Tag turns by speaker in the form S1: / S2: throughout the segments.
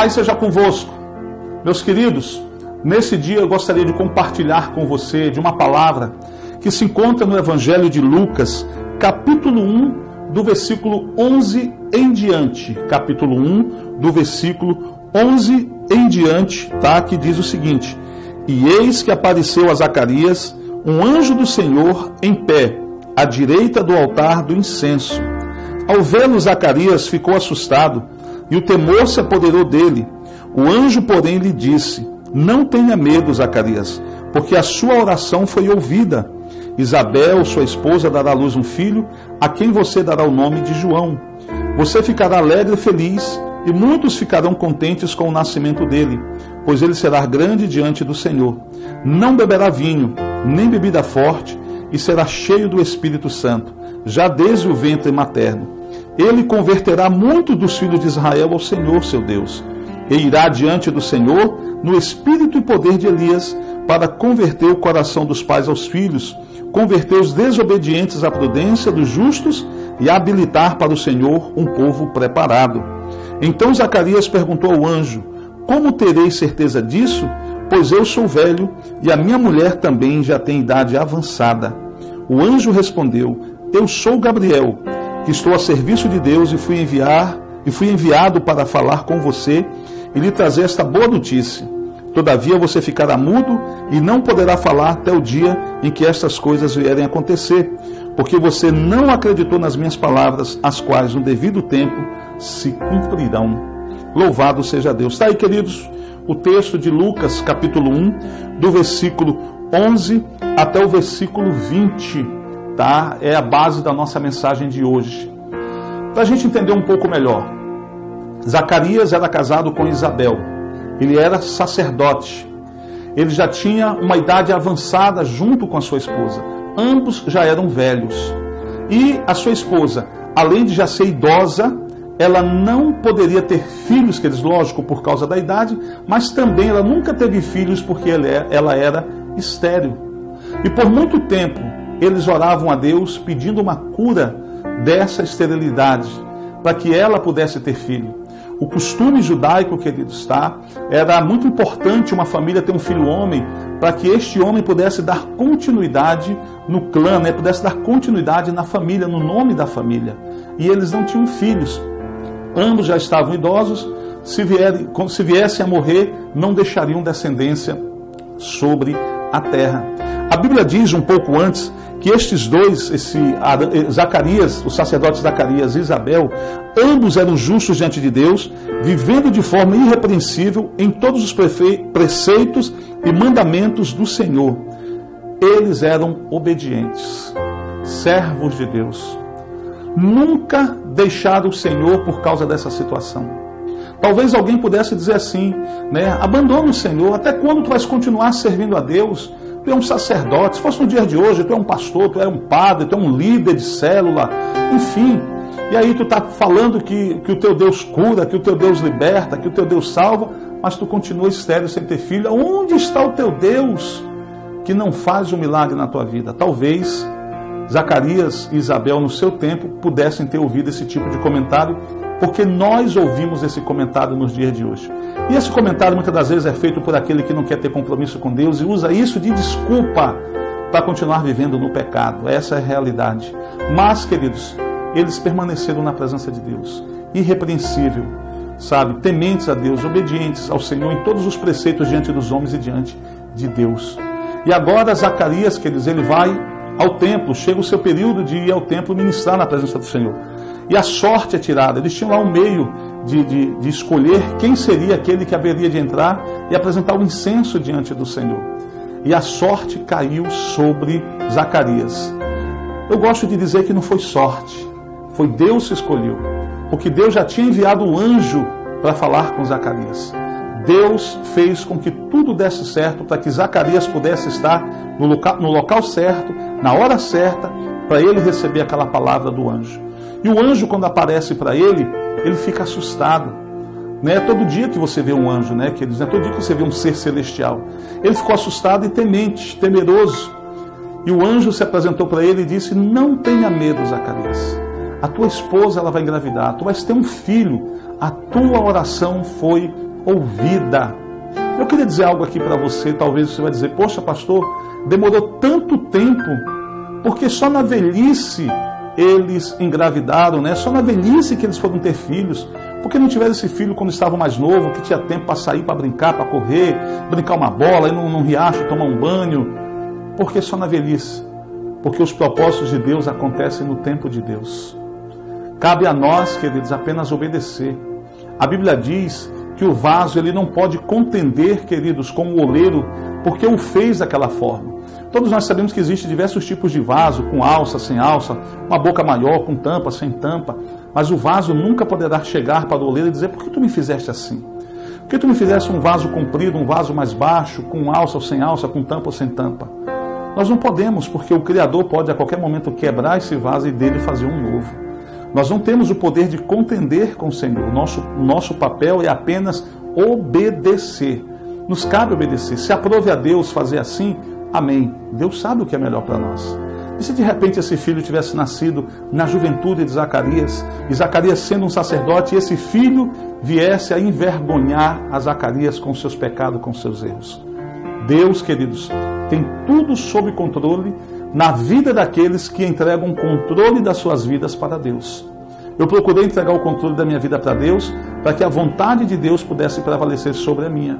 S1: Paz seja convosco. Meus queridos, nesse dia eu gostaria de compartilhar com você de uma palavra que se encontra no Evangelho de Lucas, capítulo 1, do versículo 11 em diante. Capítulo 1, do versículo 11 em diante, tá? Que diz o seguinte: E eis que apareceu a Zacarias um anjo do Senhor em pé, à direita do altar do incenso. Ao vê-lo, Zacarias ficou assustado, e o temor se apoderou dele. O anjo, porém, lhe disse: Não tenha medo, Zacarias, porque a sua oração foi ouvida. Isabel, sua esposa, dará à luz um filho, a quem você dará o nome de João. Você ficará alegre e feliz, e muitos ficarão contentes com o nascimento dele, pois ele será grande diante do Senhor. Não beberá vinho, nem bebida forte, e será cheio do Espírito Santo, já desde o ventre materno. Ele converterá muitos dos filhos de Israel ao Senhor, seu Deus, e irá diante do Senhor no espírito e poder de Elias, para converter o coração dos pais aos filhos, converter os desobedientes à prudência dos justos e habilitar para o Senhor um povo preparado. Então Zacarias perguntou ao anjo: Como terei certeza disso? Pois eu sou velho e a minha mulher também já tem idade avançada. O anjo respondeu: Eu sou Gabriel, que estou a serviço de Deus e fui enviado para falar com você e lhe trazer esta boa notícia. Todavia você ficará mudo e não poderá falar até o dia em que estas coisas vierem a acontecer, porque você não acreditou nas minhas palavras, as quais no devido tempo se cumprirão. Louvado seja Deus. Está aí, queridos, o texto de Lucas, capítulo 1, do versículo 11 até o versículo 20, tá? É a base da nossa mensagem de hoje. Para a gente entender um pouco melhor, Zacarias era casado com Isabel. Ele era sacerdote. Ele já tinha uma idade avançada junto com a sua esposa. Ambos já eram velhos. E a sua esposa, além de já ser idosa, ela não poderia ter filhos, que eles, lógico, por causa da idade, mas também ela nunca teve filhos porque ela era estéril. E por muito tempo eles oravam a Deus pedindo uma cura dessa esterilidade, para que ela pudesse ter filho. O costume judaico, queridos, tá? Era muito importante uma família ter um filho homem, para que este homem pudesse dar continuidade no clã, né? Pudesse dar continuidade na família, no nome da família. E eles não tinham filhos. Ambos já estavam idosos. Se viessem a morrer, não deixariam descendência sobre a terra. A Bíblia diz um pouco antes que estes dois, Zacarias, o sacerdote Zacarias e Isabel, ambos eram justos diante de Deus, vivendo de forma irrepreensível em todos os preceitos e mandamentos do Senhor. Eles eram obedientes, servos de Deus. Nunca deixaram o Senhor por causa dessa situação. Talvez alguém pudesse dizer assim, né? Abandona o Senhor, até quando tu vais continuar servindo a Deus? Tu é um sacerdote, se fosse no dia de hoje, tu é um pastor, tu é um padre, tu é um líder de célula, enfim. E aí tu está falando que o teu Deus cura, que o teu Deus liberta, que o teu Deus salva, mas tu continua estéril sem ter filho. Onde está o teu Deus que não faz um milagre na tua vida? Talvez Zacarias e Isabel, no seu tempo, pudessem ter ouvido esse tipo de comentário, porque nós ouvimos esse comentário nos dias de hoje. E esse comentário muitas das vezes é feito por aquele que não quer ter compromisso com Deus e usa isso de desculpa para continuar vivendo no pecado. Essa é a realidade. Mas, queridos, eles permaneceram na presença de Deus, irrepreensível, sabe, tementes a Deus, obedientes ao Senhor em todos os preceitos diante dos homens e diante de Deus. E agora Zacarias, queridos, ele vai ao templo, chega o seu período de ir ao templo ministrar na presença do Senhor. E a sorte é tirada. Eles tinham lá um meio de escolher quem seria aquele que haveria de entrar e apresentar o incenso diante do Senhor. E a sorte caiu sobre Zacarias. Eu gosto de dizer que não foi sorte, foi Deus que escolheu, porque Deus já tinha enviado o anjo para falar com Zacarias. Deus fez com que tudo desse certo para que Zacarias pudesse estar no local certo, na hora certa, para ele receber aquela palavra do anjo. E o anjo, quando aparece para ele, ele fica assustado. Não é todo dia que você vê um anjo, né, queridos? Não é todo dia que você vê um ser celestial. Ele ficou assustado e temente, temeroso. E o anjo se apresentou para ele e disse: Não tenha medo, Zacarias. A tua esposa ela vai engravidar, tu vais ter um filho. A tua oração foi ouvida. Eu queria dizer algo aqui para você, talvez você vai dizer, poxa pastor, demorou tanto tempo, porque só na velhice eles engravidaram, né? Só na velhice que eles foram ter filhos. Porque não tiveram esse filho quando estavam mais novo, que tinha tempo para sair, para brincar, para correr, brincar uma bola, ir num riacho, tomar um banho. Porque só na velhice? Porque os propósitos de Deus acontecem no tempo de Deus. Cabe a nós, queridos, apenas obedecer. A Bíblia diz que o vaso ele não pode contender, queridos, com o oleiro, porque o fez daquela forma. Todos nós sabemos que existem diversos tipos de vaso, com alça, sem alça, uma boca maior, com tampa, sem tampa. Mas o vaso nunca poderá chegar para o oleiro e dizer, por que tu me fizeste assim? Por que tu me fizeste um vaso comprido, um vaso mais baixo, com alça ou sem alça, com tampa ou sem tampa? Nós não podemos, porque o Criador pode a qualquer momento quebrar esse vaso e dele fazer um novo. Nós não temos o poder de contender com o Senhor. Nosso papel é apenas obedecer. Nos cabe obedecer. Se aprove a Deus fazer assim, amém. Deus sabe o que é melhor para nós. E se de repente esse filho tivesse nascido na juventude de Zacarias, e Zacarias sendo um sacerdote, e esse filho viesse a envergonhar a Zacarias com seus pecados, com seus erros? Deus, queridos, tem tudo sob controle na vida daqueles que entregam o controle das suas vidas para Deus. Eu procurei entregar o controle da minha vida para Deus, para que a vontade de Deus pudesse prevalecer sobre a minha.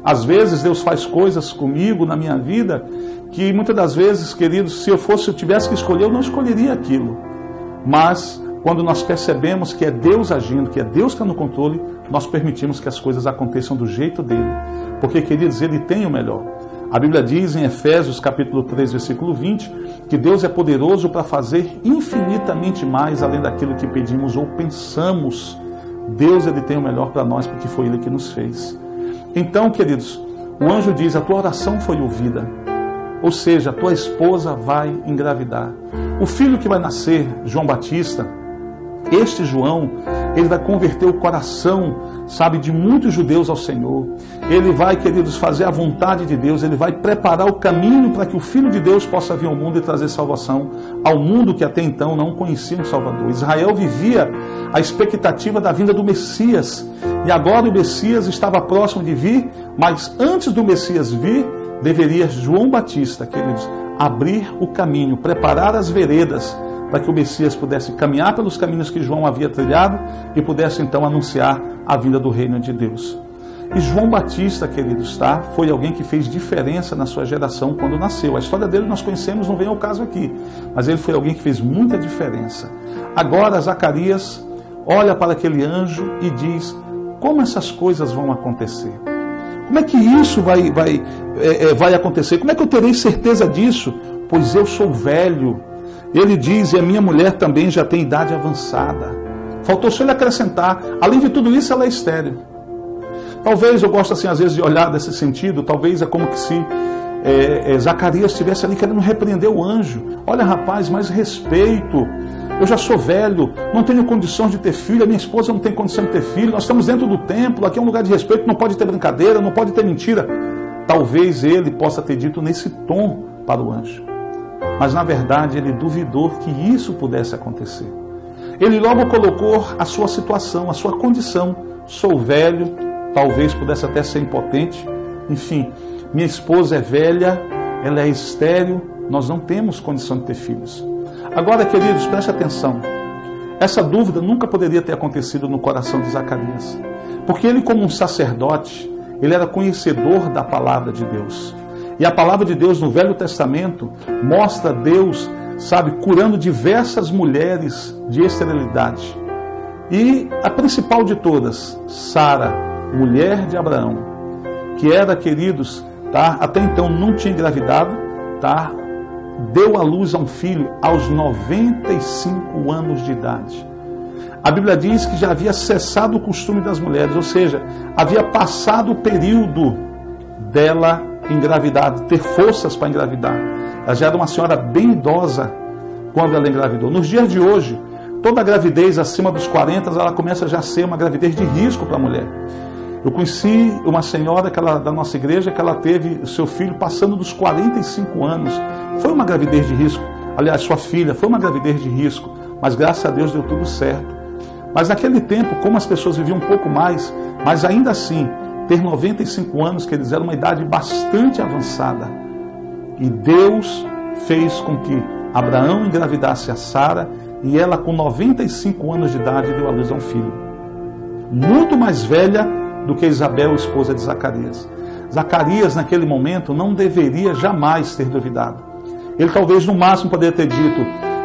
S1: Às vezes Deus faz coisas comigo, na minha vida, que muitas das vezes, queridos, se eu tivesse que escolher, eu não escolheria aquilo. Mas, quando nós percebemos que é Deus agindo, que é Deus que está no controle, nós permitimos que as coisas aconteçam do jeito dele. Porque, queridos, ele tem o melhor. A Bíblia diz em Efésios capítulo 3, versículo 20, que Deus é poderoso para fazer infinitamente mais além daquilo que pedimos ou pensamos. Deus, ele tem o melhor para nós, porque foi ele que nos fez. Então, queridos, o anjo diz, a tua oração foi ouvida. Ou seja, a tua esposa vai engravidar. O filho que vai nascer, João Batista, este João, ele vai converter o coração, sabe, de muitos judeus ao Senhor. Ele vai, queridos, fazer a vontade de Deus, ele vai preparar o caminho para que o Filho de Deus possa vir ao mundo e trazer salvação ao mundo que até então não conhecia um Salvador. Israel vivia a expectativa da vinda do Messias, e agora o Messias estava próximo de vir, mas antes do Messias vir, deveria João Batista, queridos, abrir o caminho, preparar as veredas, para que o Messias pudesse caminhar pelos caminhos que João havia trilhado e pudesse então anunciar a vinda do reino de Deus. E João Batista, queridos, foi alguém que fez diferença na sua geração quando nasceu. A história dele nós conhecemos, não vem ao caso aqui, mas ele foi alguém que fez muita diferença. Agora Zacarias olha para aquele anjo e diz, como essas coisas vão acontecer? Como é que isso vai acontecer? Como é que eu terei certeza disso? Pois eu sou velho. Ele diz, e a minha mulher também já tem idade avançada. Faltou só ele acrescentar, além de tudo isso, ela é estéril. Talvez, eu gosto assim, às vezes, de olhar desse sentido, talvez é como que se Zacarias estivesse ali querendo repreender o anjo. Olha, rapaz, mais respeito. Eu já sou velho, não tenho condições de ter filho, a minha esposa não tem condição de ter filho, nós estamos dentro do templo, aqui é um lugar de respeito, não pode ter brincadeira, não pode ter mentira. Talvez ele possa ter dito nesse tom para o anjo. Mas na verdade ele duvidou que isso pudesse acontecer. Ele logo colocou a sua situação, a sua condição. Sou velho, talvez pudesse até ser impotente. Enfim, minha esposa é velha, ela é estéril, nós não temos condição de ter filhos. Agora, queridos, preste atenção. Essa dúvida nunca poderia ter acontecido no coração de Zacarias. Porque ele, como um sacerdote, ele era conhecedor da palavra de Deus. E a palavra de Deus no Velho Testamento mostra Deus, sabe, curando diversas mulheres de esterilidade. E a principal de todas, Sara, mulher de Abraão, que era, queridos, até então não tinha engravidado, deu à luz a um filho aos 95 anos de idade. A Bíblia diz que já havia cessado o costume das mulheres, ou seja, havia passado o período dela engravidar, ter forças para engravidar. Ela já era uma senhora bem idosa quando ela engravidou. Nos dias de hoje, toda gravidez acima dos 40, ela começa já a ser uma gravidez de risco para a mulher. Eu conheci uma senhora da nossa igreja que ela teve o seu filho passando dos 45 anos. Foi uma gravidez de risco. Aliás, sua filha foi uma gravidez de risco, mas graças a Deus deu tudo certo. Mas naquele tempo, como as pessoas viviam um pouco mais, mas ainda assim, ter 95 anos, que eles eram uma idade bastante avançada. E Deus fez com que Abraão engravidasse a Sara, e ela, com 95 anos de idade, deu à luz a um filho. Muito mais velha do que Isabel, esposa de Zacarias. Zacarias, naquele momento, não deveria jamais ter duvidado. Ele talvez, no máximo, poderia ter dito: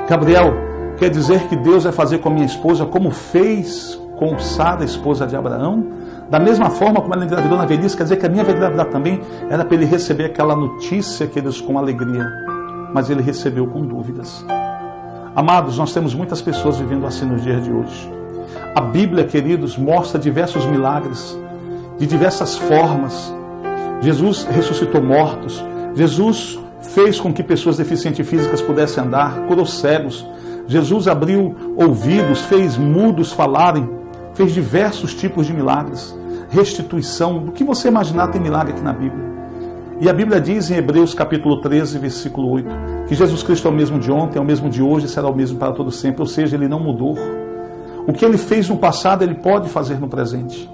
S1: Gabriel, quer dizer que Deus vai fazer com a minha esposa como fez com Sara, esposa de Abraão? Da mesma forma como ela engravidou na velhice, quer dizer que a minha vai engravidar também? Era para ele receber aquela notícia, queridos, com alegria. Mas ele recebeu com dúvidas. Amados, nós temos muitas pessoas vivendo assim nos dias de hoje. A Bíblia, queridos, mostra diversos milagres, de diversas formas. Jesus ressuscitou mortos. Jesus fez com que pessoas deficientes físicas pudessem andar, curou cegos. Jesus abriu ouvidos, fez mudos falarem, fez diversos tipos de milagres. Restituição, do que você imaginar tem milagre aqui na Bíblia. E a Bíblia diz em Hebreus capítulo 13, versículo 8, que Jesus Cristo é o mesmo de ontem, é o mesmo de hoje e será o mesmo para todo sempre. Ou seja, Ele não mudou. O que Ele fez no passado, Ele pode fazer no presente.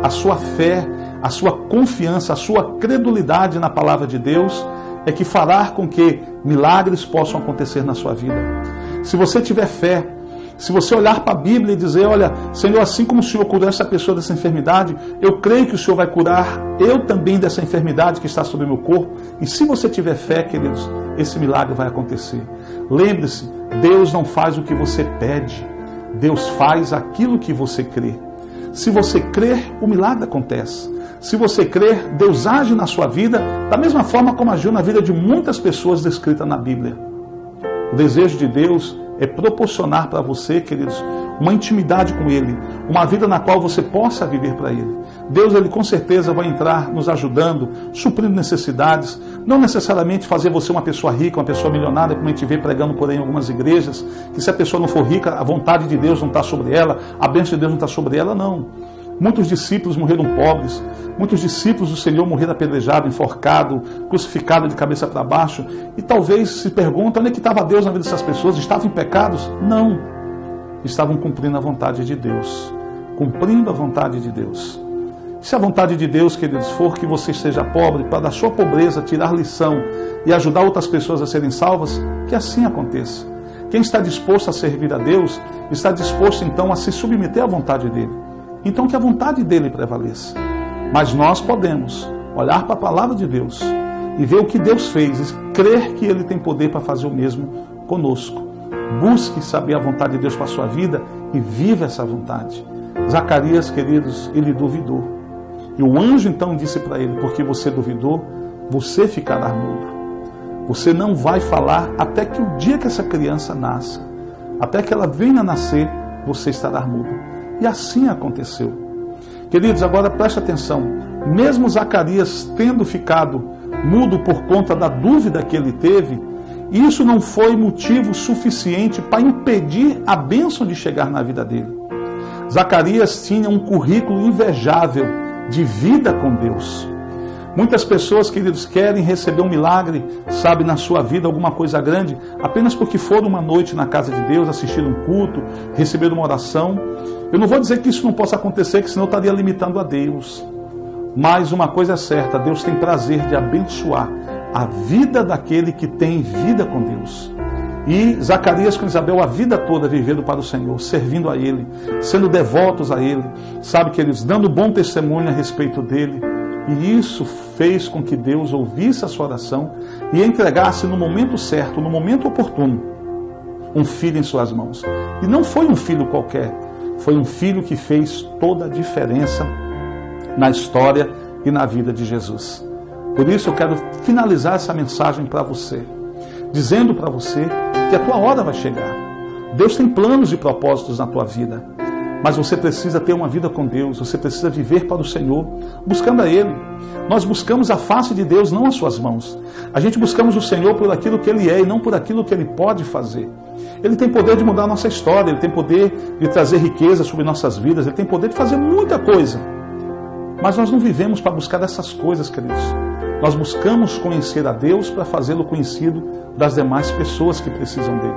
S1: A sua fé, a sua confiança, a sua credulidade na palavra de Deus é que fará com que milagres possam acontecer na sua vida. Se você tiver fé, se você olhar para a Bíblia e dizer: olha, Senhor, assim como o Senhor curou essa pessoa dessa enfermidade, eu creio que o Senhor vai curar eu também dessa enfermidade que está sobre o meu corpo. E se você tiver fé, queridos, esse milagre vai acontecer. Lembre-se, Deus não faz o que você pede, Deus faz aquilo que você crê. Se você crer, o milagre acontece. Se você crer, Deus age na sua vida da mesma forma como agiu na vida de muitas pessoas descritas na Bíblia. O desejo de Deus é proporcionar para você, queridos, uma intimidade com Ele, uma vida na qual você possa viver para Ele. Deus, Ele com certeza vai entrar nos ajudando, suprindo necessidades, não necessariamente fazer você uma pessoa rica, uma pessoa milionária, como a gente vê pregando por aí em algumas igrejas, que se a pessoa não for rica, a vontade de Deus não está sobre ela, a bênção de Deus não está sobre ela, não. Muitos discípulos morreram pobres, muitos discípulos do Senhor morreram apedrejados, enforcados, crucificados de cabeça para baixo, e talvez se perguntam: onde é que estava Deus na vida dessas pessoas? Estavam em pecados? Não. Estavam cumprindo a vontade de Deus. Cumprindo a vontade de Deus. Se a vontade de Deus, queridos, for que você esteja pobre, para da sua pobreza tirar lição e ajudar outras pessoas a serem salvas, que assim aconteça. Quem está disposto a servir a Deus, está disposto então a se submeter à vontade dEle. Então que a vontade dEle prevaleça. Mas nós podemos olhar para a palavra de Deus e ver o que Deus fez e crer que Ele tem poder para fazer o mesmo conosco. Busque saber a vontade de Deus para a sua vida e viva essa vontade. Zacarias, queridos, ele duvidou. E o anjo então disse para ele: porque você duvidou, você ficará mudo. Você não vai falar até que o dia que essa criança nasça. Até que ela venha nascer, você estará mudo. E assim aconteceu. Queridos, agora preste atenção. Mesmo Zacarias tendo ficado mudo por conta da dúvida que ele teve, isso não foi motivo suficiente para impedir a bênção de chegar na vida dele. Zacarias tinha um currículo invejável de vida com Deus. Muitas pessoas, queridos, querem receber um milagre, sabe, na sua vida, alguma coisa grande, apenas porque foram uma noite na casa de Deus, assistiram um culto, receberam uma oração. Eu não vou dizer que isso não possa acontecer, que senão eu estaria limitando a Deus. Mas uma coisa é certa, Deus tem prazer de abençoar a vida daquele que tem vida com Deus. E Zacarias com Isabel a vida toda vivendo para o Senhor, servindo a Ele, sendo devotos a Ele, sabe, queridos, dando bom testemunho a respeito dEle. E isso fez com que Deus ouvisse a sua oração e entregasse no momento certo, no momento oportuno, um filho em suas mãos. E não foi um filho qualquer, foi um filho que fez toda a diferença na história e na vida de Jesus. Por isso eu quero finalizar essa mensagem para você, dizendo para você que a tua hora vai chegar. Deus tem planos e propósitos na tua vida, mas você precisa ter uma vida com Deus, você precisa viver para o Senhor, buscando a Ele. Nós buscamos a face de Deus, não as suas mãos. A gente buscamos o Senhor por aquilo que Ele é e não por aquilo que Ele pode fazer. Ele tem poder de mudar a nossa história, Ele tem poder de trazer riqueza sobre nossas vidas, Ele tem poder de fazer muita coisa. Mas nós não vivemos para buscar essas coisas, queridos. Nós buscamos conhecer a Deus para fazê-lo conhecido das demais pessoas que precisam dele.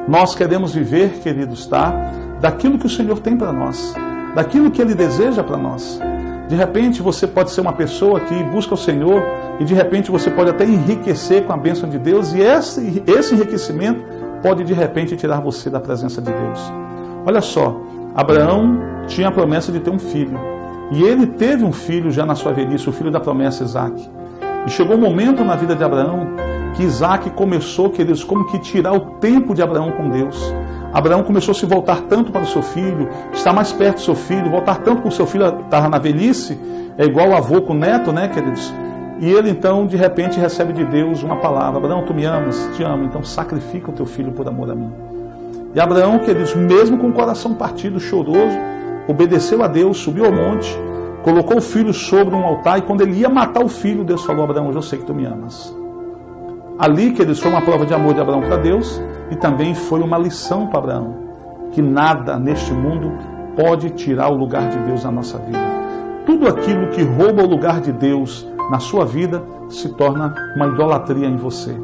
S1: Nós queremos viver, queridos, tá? Daquilo que o Senhor tem para nós, daquilo que Ele deseja para nós. De repente você pode ser uma pessoa que busca o Senhor e de repente você pode até enriquecer com a bênção de Deus e esse enriquecimento pode de repente tirar você da presença de Deus. Olha só, Abraão tinha a promessa de ter um filho e ele teve um filho já na sua velhice, o filho da promessa, Isaque. E chegou um momento na vida de Abraão que Isaque começou, queridos, como que tirar o tempo de Abraão com Deus. Abraão começou a se voltar tanto para o seu filho, estar mais perto do seu filho, voltar tanto com o seu filho, estava na velhice, é igual o avô com o neto, né, queridos? E ele então, de repente, recebe de Deus uma palavra: Abraão, tu me amas? Te amo, então sacrifica o teu filho por amor a mim. E Abraão, queridos, mesmo com o coração partido, choroso, obedeceu a Deus, subiu ao monte, colocou o filho sobre um altar, e quando ele ia matar o filho, Deus falou: Abraão, eu sei que tu me amas. Ali, queridos, foi uma prova de amor de Abraão para Deus, e também foi uma lição para Abraão, que nada neste mundo pode tirar o lugar de Deus na nossa vida. Tudo aquilo que rouba o lugar de Deus na sua vida se torna uma idolatria em você.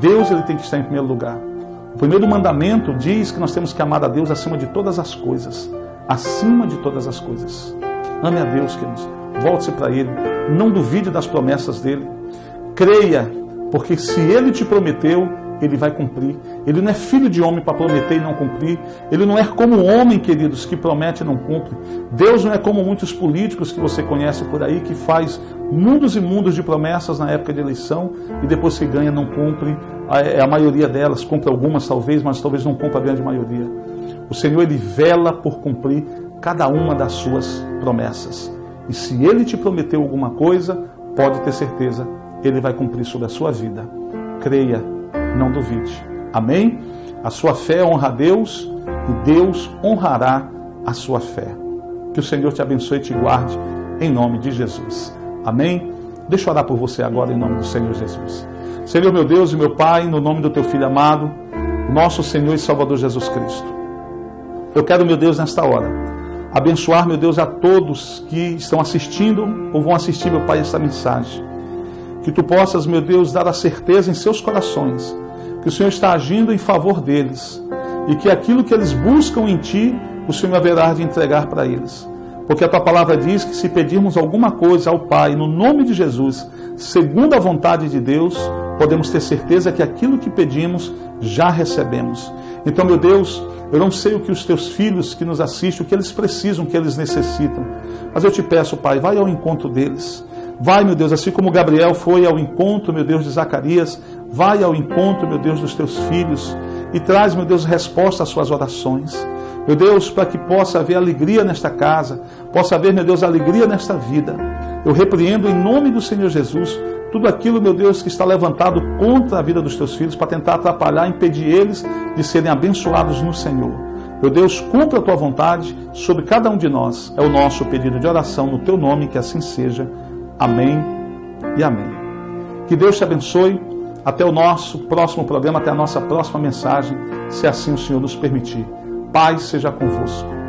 S1: Deus, ele tem que estar em primeiro lugar. O primeiro mandamento diz que nós temos que amar a Deus acima de todas as coisas. Acima de todas as coisas. Ame a Deus, queridos. Volte-se para Ele. Não duvide das promessas dEle. Creia, porque se Ele te prometeu, Ele vai cumprir. Ele não é filho de homem para prometer e não cumprir. Ele não é como o homem, queridos, que promete e não cumpre. Deus não é como muitos políticos que você conhece por aí, que faz mundos e mundos de promessas na época de eleição e depois que ganha não cumpre. A maioria delas, cumpre algumas talvez, mas talvez não cumpra a grande maioria. O Senhor, Ele vela por cumprir cada uma das suas promessas. E se Ele te prometeu alguma coisa, pode ter certeza, Ele vai cumprir sobre a sua vida. Creia, não duvide. Amém? A sua fé honra a Deus e Deus honrará a sua fé. Que o Senhor te abençoe e te guarde em nome de Jesus. Amém? Deixa eu orar por você agora em nome do Senhor Jesus. Senhor, meu Deus e meu Pai, no nome do Teu Filho amado, nosso Senhor e Salvador Jesus Cristo. Eu quero, meu Deus, nesta hora, abençoar, meu Deus, a todos que estão assistindo ou vão assistir, meu Pai, esta mensagem. Que Tu possas, meu Deus, dar a certeza em seus corações que o Senhor está agindo em favor deles e que aquilo que eles buscam em Ti, o Senhor haverá de entregar para eles. Porque a Tua palavra diz que se pedirmos alguma coisa ao Pai, no nome de Jesus, segundo a vontade de Deus, podemos ter certeza que aquilo que pedimos já recebemos. Então, meu Deus, eu não sei o que os Teus filhos que nos assistem, o que eles precisam, o que eles necessitam. Mas eu te peço, Pai, vai ao encontro deles. Vai, meu Deus, assim como Gabriel foi ao encontro, meu Deus, de Zacarias, vai ao encontro, meu Deus, dos Teus filhos e traz, meu Deus, resposta às suas orações. Meu Deus, para que possa haver alegria nesta casa, possa haver, meu Deus, alegria nesta vida. Eu repreendo em nome do Senhor Jesus tudo aquilo, meu Deus, que está levantado contra a vida dos Teus filhos para tentar atrapalhar, impedir eles de serem abençoados no Senhor. Meu Deus, cumpra a Tua vontade sobre cada um de nós. É o nosso pedido de oração no Teu nome, que assim seja. Amém e amém. Que Deus te abençoe. Até o nosso próximo programa, até a nossa próxima mensagem, se assim o Senhor nos permitir. Paz seja convosco.